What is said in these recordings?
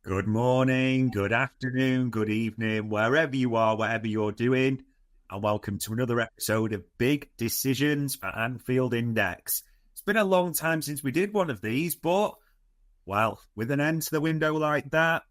Good morning, good afternoon, good evening, wherever you are, whatever you're doing, and welcome to another episode of Big Decisions for Anfield Index. It's been a long time since we did one of these, but, well, with an end to the window like that,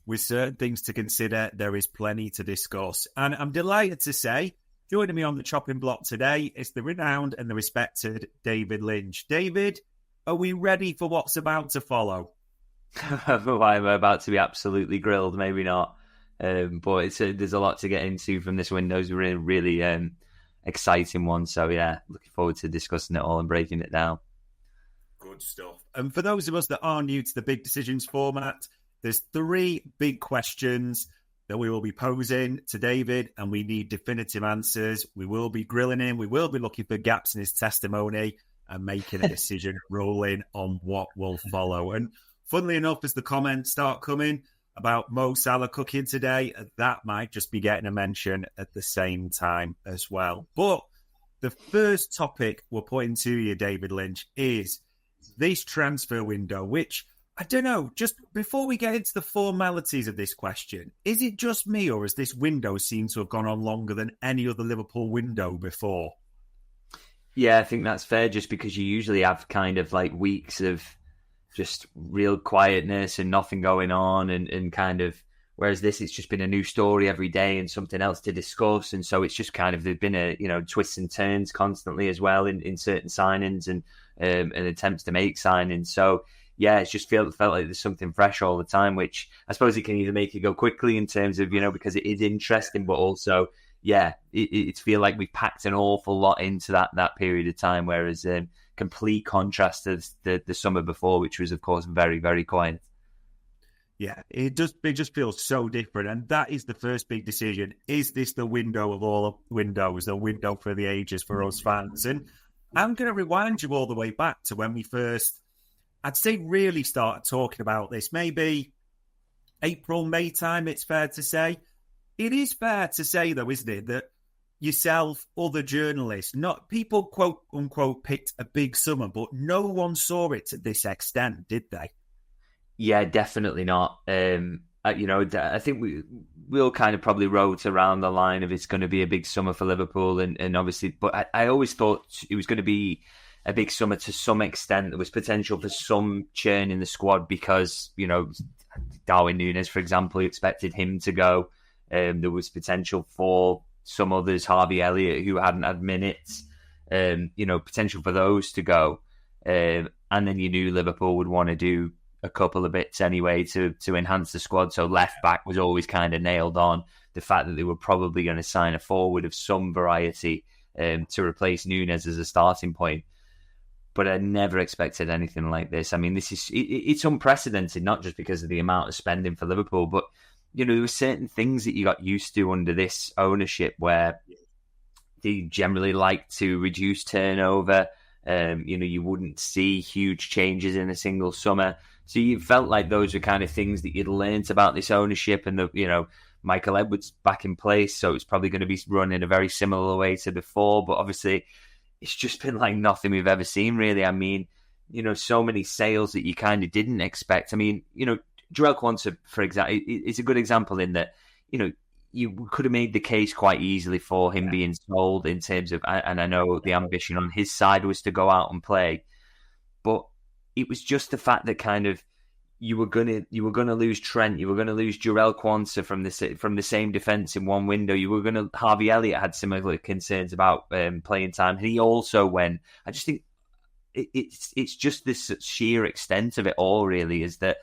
with certain things to consider, there is plenty to discuss. And I'm delighted to say, joining me on the chopping block today is the renowned and the respected David Lynch. David, are we ready for what's about to follow? I'm about to be absolutely grilled, maybe not. But there's a lot to get into from this window. It's a really exciting one. So, yeah, looking forward to discussing it all and breaking it down. Good stuff. And for those of us that are new to the Big Decisions format, there's three big questions that we will be posing to David, and we need definitive answers. We will be grilling him. We will be looking for gaps in his testimony and making a decision, rolling on what will follow. And funnily enough, as the comments start coming about Mo Salah cooking today, that might just be getting a mention at the same time as well. But the first topic we're putting to you, David Lynch, is this transfer window, which, I don't know, just before we get into the formalities of this question, is it just me or has this window seemed to have gone on longer than any other Liverpool window before? Yeah, I think that's fair, just because you usually have kind of like weeks of just real quietness and nothing going on and kind of, whereas this, it's just been a new story every day and something else to discuss. And so it's just kind of, there've been twists and turns constantly as well in certain signings and attempts to make signings. So yeah, it's just felt like there's something fresh all the time, which I suppose it can either make it go quickly in terms of, because it is interesting, but also, yeah, it's feel like we've packed an awful lot into that period of time, whereas complete contrast to the summer before, which was, of course, very, very quiet. Yeah, it just feels so different. And that is the first big decision. Is this the window of all windows, the window for the ages for us fans? And I'm going to rewind you all the way back to when we first, I'd say, really started talking about this. Maybe April, May time, it's fair to say. It is fair to say, though, isn't it, that yourself, other journalists, not people, quote unquote, picked a big summer, but no one saw it to this extent, did they? Yeah, definitely not. I think we all kind of probably wrote around the line of it's going to be a big summer for Liverpool, and obviously, but I always thought it was going to be a big summer to some extent. There was potential for some churn in the squad because, Darwin Núñez, for example, you expected him to go. There was potential for some others, Harvey Elliott, who hadn't had minutes, potential for those to go. And then you knew Liverpool would want to do a couple of bits anyway to enhance the squad. So left back was always kind of nailed on. The fact that they were probably going to sign a forward of some variety to replace Núñez as a starting point. But I never expected anything like this. I mean, it's unprecedented, not just because of the amount of spending for Liverpool, but there were certain things that you got used to under this ownership where they generally like to reduce turnover. You wouldn't see huge changes in a single summer. So you felt like those were kind of things that you'd learnt about this ownership, and Michael Edwards back in place. So it's probably going to be run in a very similar way to before. But obviously, it's just been like nothing we've ever seen, really. I mean, so many sales that you kind of didn't expect. I mean, Jarell Quansah, for example, is a good example in that, you could have made the case quite easily for him being sold in terms of, and I know the ambition on his side was to go out and play, but it was just the fact that kind of you were gonna lose Trent, you were gonna lose Jarell Quansah from the same defence in one window. Harvey Elliott had similar concerns about playing time, and he also went. I just think it's just this sheer extent of it all, really, is that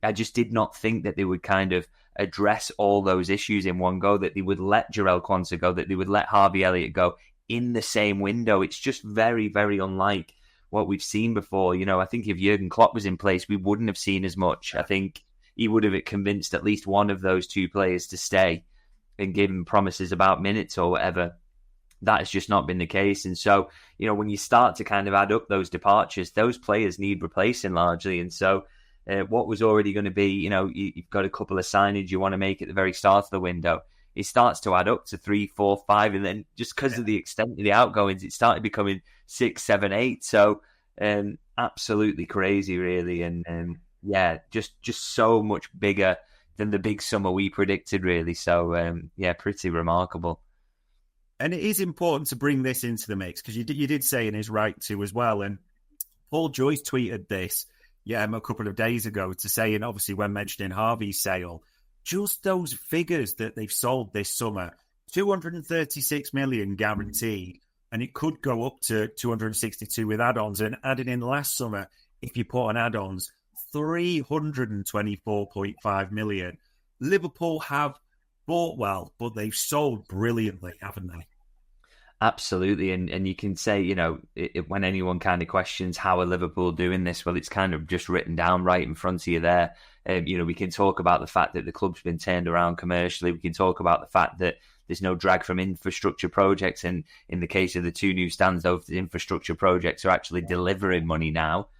I just did not think that they would kind of address all those issues in one go, that they would let Jarell Quansah go, that they would let Harvey Elliott go in the same window. It's just very, very unlike what we've seen before. I think if Jurgen Klopp was in place, we wouldn't have seen as much. I think he would have convinced at least one of those two players to stay and given promises about minutes or whatever. That has just not been the case. And so, when you start to kind of add up those departures, those players need replacing largely. And so what was already going to be, you've got a couple of signings you want to make at the very start of the window. It starts to add up to 3, 4, 5. And then just because of the extent of the outgoings, it started becoming 6, 7, 8. So absolutely crazy, really. And yeah, just so much bigger than the big summer we predicted, really. So, yeah, pretty remarkable. And it is important to bring this into the mix because you did say in his right to as well. And Paul Joyce tweeted this, a couple of days ago to say, and obviously when mentioning Harvey's sale, just those figures that they've sold this summer, 236 million guaranteed, and it could go up to 262 with add-ons. And adding in last summer, if you put on add-ons, 324.5 million. Liverpool have bought well, but they've sold brilliantly, haven't they? Absolutely, and you can say, when anyone kind of questions how are Liverpool doing this, well, it's kind of just written down right in front of you there. We can talk about the fact that the club's been turned around commercially. We can talk about the fact that there's no drag from infrastructure projects, and in the case of the two new stands, those infrastructure projects are actually delivering money now.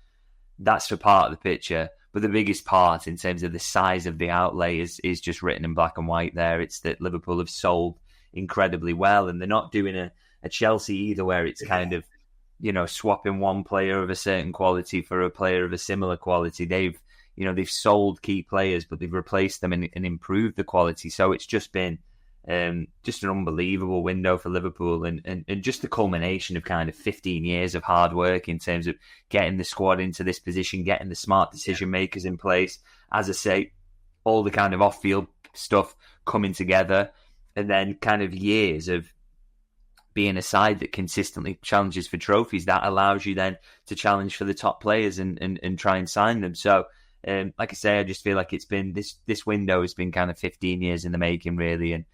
That's for part of the picture, but the biggest part in terms of the size of the outlay is just written in black and white there. It's that Liverpool have sold incredibly well, and they're not doing a Chelsea either, where it's kind of, swapping one player of a certain quality for a player of a similar quality. They've sold key players, but they've replaced them and improved the quality. So it's just been just an unbelievable window for Liverpool, and just the culmination of kind of 15 years of hard work in terms of getting the squad into this position, getting the smart decision makers in place. As I say, all the kind of off-field stuff coming together, and then kind of years of being a side that consistently challenges for trophies. That allows you then to challenge for the top players and try and sign them. So, like I say, I just feel like it's been this window has been kind of 15 years in the making, really. And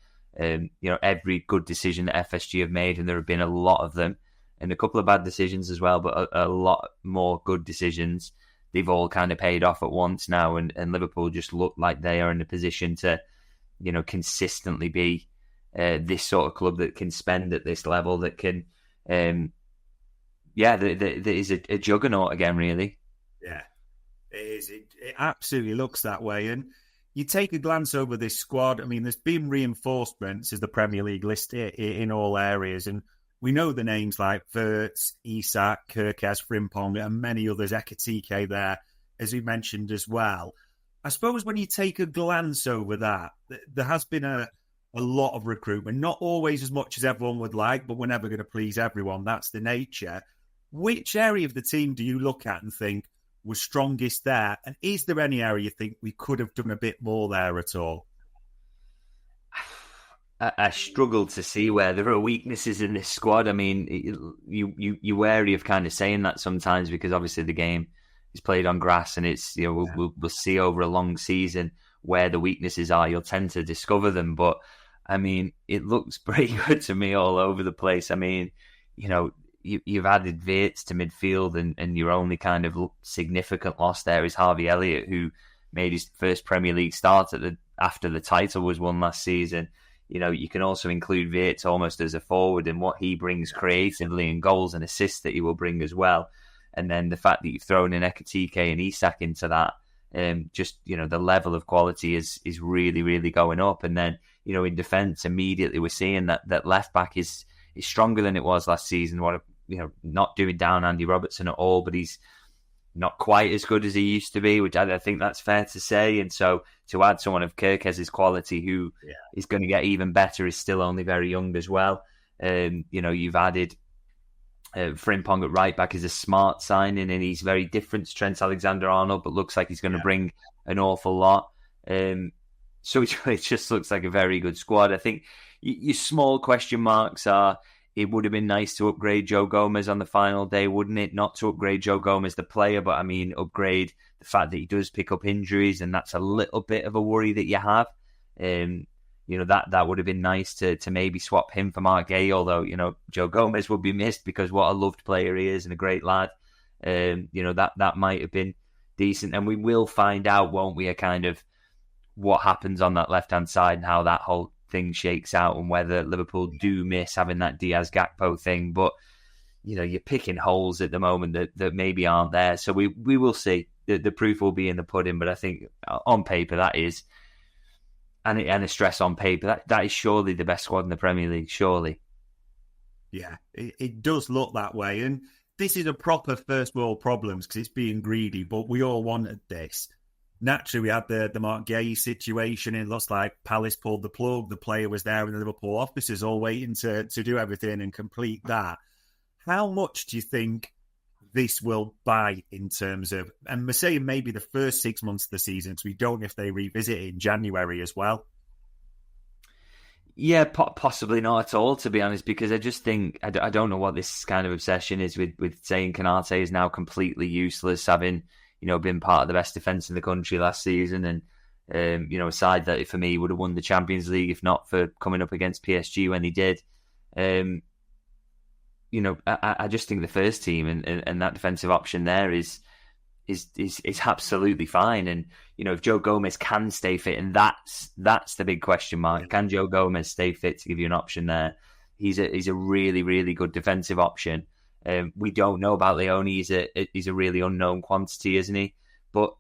every good decision that FSG have made, and there have been a lot of them, and a couple of bad decisions as well, but a lot more good decisions. They've all kind of paid off at once now, and Liverpool just look like they are in a position to, consistently be this sort of club that can spend at this level, that can, that is a juggernaut again, really. Yeah, it is. It absolutely looks that way. And you take a glance over this squad. I mean, there's been reinforcements as the Premier League list in all areas. And we know the names like Wirtz, Isak, Kirkes, Frimpong, and many others, Ekatike there, as we mentioned as well. I suppose when you take a glance over that, there has been a lot of recruitment, not always as much as everyone would like, but we're never going to please everyone. That's the nature. Which area of the team do you look at and think was strongest there? And is there any area you think we could have done a bit more there at all? I struggle to see where there are weaknesses in this squad. I mean, you're wary of kind of saying that sometimes, because obviously the game is played on grass, and it's, we'll see over a long season where the weaknesses are. You'll tend to discover them, but I mean, it looks pretty good to me all over the place. I mean, you've added Wirtz to midfield, and your only kind of significant loss there is Harvey Elliott, who made his first Premier League start after the title was won last season. You can also include Wirtz almost as a forward, and what he brings creatively, and goals and assists that he will bring as well. And then the fact that you've thrown in Ekatike and Isak into that, the level of quality is really, really going up. And then, in defence, immediately we're seeing that left back is stronger than it was last season. Not doing down Andy Robertson at all, but he's not quite as good as he used to be, which I think that's fair to say. And so to add someone of Kirkes' quality, who is going to get even better, is still only very young as well. You've added Frimpong at right back is a smart signing, and he's very different to Trent Alexander-Arnold, but looks like he's going to bring an awful lot. So it just looks like a very good squad. I think your small question marks are, it would have been nice to upgrade Joe Gomez on the final day, wouldn't it? Not to upgrade Joe Gomez, the player, but I mean, upgrade the fact that he does pick up injuries, and that's a little bit of a worry that you have. That would have been nice to maybe swap him for Mark Gay, although, Joe Gomez would be missed because what a loved player he is and a great lad. That might have been decent. And we will find out, won't we, a kind of what happens on that left-hand side and how that whole thing shakes out, and whether Liverpool do miss having that Diaz-Gakpo thing. But, you're picking holes at the moment that maybe aren't there. So we will see. The proof will be in the pudding, but I think on paper that is, and a stress on paper, that is surely the best squad in the Premier League, surely. Yeah, it does look that way. And this is a proper first world problems, because it's being greedy, but we all wanted this. naturally we had the Mark Gay situation. It looks like Palace pulled the plug. The player was there in the Liverpool offices all waiting to do everything and complete that. How much do you think this will buy in terms of, and we're saying maybe the first 6 months of the season, because we don't know if they revisit it in January as well? Yeah, possibly not at all, to be honest, because I just think, I don't know what this kind of obsession is with saying Canate is now completely useless, having, been part of the best defence in the country last season, and, a side that for me would have won the Champions League if not for coming up against PSG when he did. I just think the first team and that defensive option there is absolutely fine. And if Joe Gomez can stay fit, and that's the big question mark. Can Joe Gomez stay fit to give you an option there? He's a really, really good defensive option. We don't know about Leone. He's a really unknown quantity, isn't he? But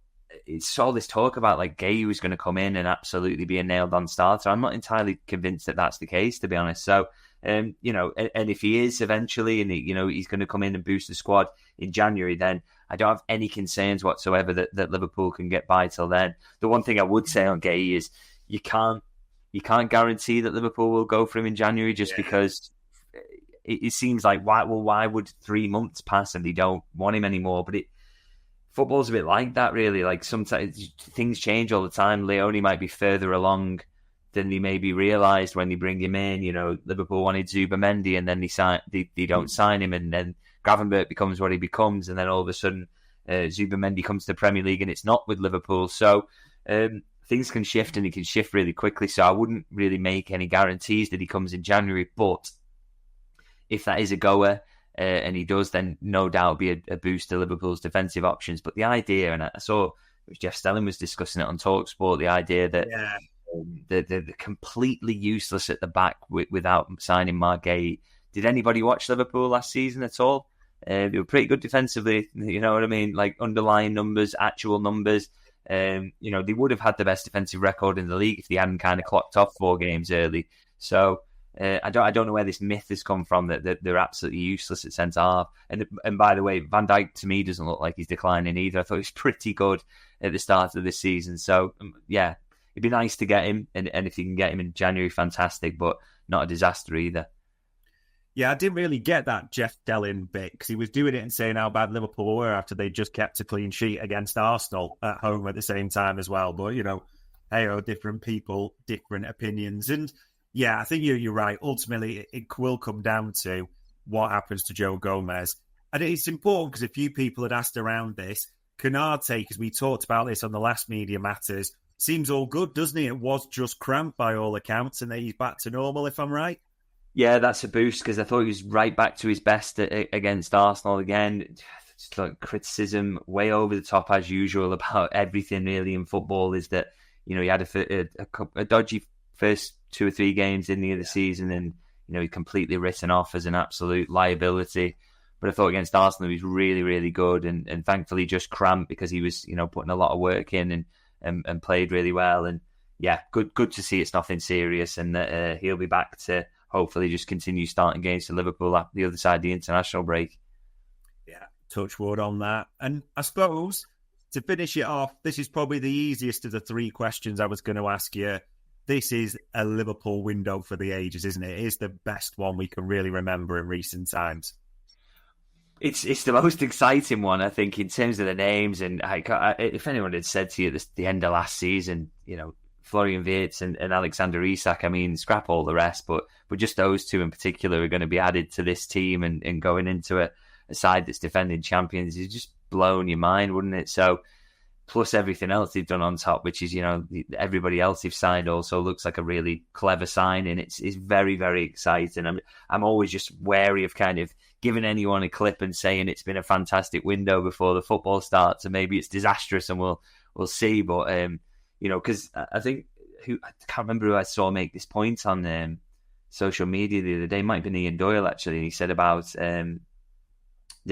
it's all this talk about like Gay was going to come in and absolutely be a nailed on starter. I'm not entirely convinced that that's the case, to be honest. So and if he is eventually, and he's going to come in and boost the squad in January, then I don't have any concerns whatsoever that Liverpool can get by till then. The one thing I would say on Gay is you can't guarantee that Liverpool will go for him in January, just because it seems like why would 3 months pass and they don't want him anymore? But football's a bit like that, really. Like sometimes things change all the time. Leone might be further along than they maybe realised when they bring him in. Liverpool wanted Zubamendi, and then they don't sign him, and then Gravenberch becomes what he becomes, and then all of a sudden Zubamendi comes to the Premier League and it's not with Liverpool. So things can shift, and it can shift really quickly. So I wouldn't really make any guarantees that he comes in January, but if that is a goer and he does, then no doubt be a boost to Liverpool's defensive options. But the idea, and I saw it was Jeff Stelling was discussing it on TalkSport, the idea that they're completely useless at the back without signing Mark Gay. Did anybody watch Liverpool last season at all? They were pretty good defensively, you know what I mean? Like underlying numbers, actual numbers. They would have had the best defensive record in the league if they hadn't kind of clocked off 4 games early. So I don't know where this myth has come from that they're absolutely useless at centre half. And by the way, Van Dijk to me doesn't look like he's declining either. I thought he was pretty good at the start of this season. So it'd be nice to get him, and if you can get him in January, fantastic, but not a disaster either. Yeah, I didn't really get that Jeff Stelling bit, because he was doing it and saying how bad Liverpool were after they just kept a clean sheet against Arsenal at home at the same time as well. But, different people, different opinions. And yeah, I think you're right. Ultimately, it will come down to what happens to Joe Gomez. And it's important because a few people had asked around this. Canate, because we talked about this on the last Media Matters, seems all good, doesn't he? It was just cramped by all accounts, and then he's back to normal, if I'm right. Yeah, that's a boost, because I thought he was right back to his best against Arsenal again. Just like criticism way over the top as usual about everything really in football is that, he had a dodgy first 2 or 3 games in the other season, and he's completely written off as an absolute liability. But I thought against Arsenal he was really, really good, and thankfully just cramped because he was putting a lot of work in and played really well. And yeah, good to see it's nothing serious, and that he'll be back to hopefully just continue starting games for Liverpool at the other side of the international break. Yeah, touch wood on that. And I suppose to finish it off, this is probably the easiest of the 3 questions I was going to ask you. This is a Liverpool window for the ages, isn't it? It is the best one we can really remember in recent times. It's the most exciting one, I think, in terms of the names. And if anyone had said to you at the end of last season, Florian Wirtz and Alexander Isak, I mean, scrap all the rest, but just those 2 in particular are going to be added to this team and going into a side that's defending champions, is just blowing your mind, wouldn't it? So, plus everything else they've done on top, which is, everybody else they've signed also looks like a really clever signing. It's very, very exciting. I'm always just wary of kind of giving anyone a clip and saying it's been a fantastic window before the football starts, and maybe it's disastrous, and we'll see. But because I think I can't remember who I saw make this point on social media the other day. It might have been Ian Doyle actually, and he said about the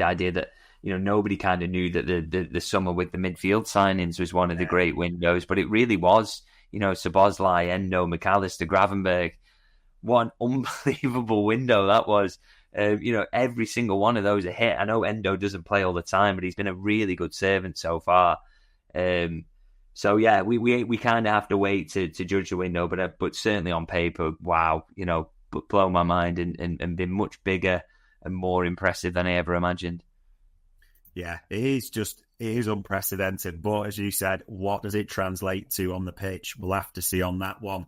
idea that nobody kind of knew that the summer with the midfield signings was one of the great windows, but it really was. Szoboszlai, Endo, McAllister, Gravenberch, what an unbelievable window that was. Every single one of those a hit. I know Endo doesn't play all the time, but he's been a really good servant so far. So yeah, we kind of have to wait to judge the window, but certainly on paper, wow, blow my mind and been much bigger and more impressive than I ever imagined. Yeah, it is unprecedented. But as you said, what does it translate to on the pitch? We'll have to see on that one.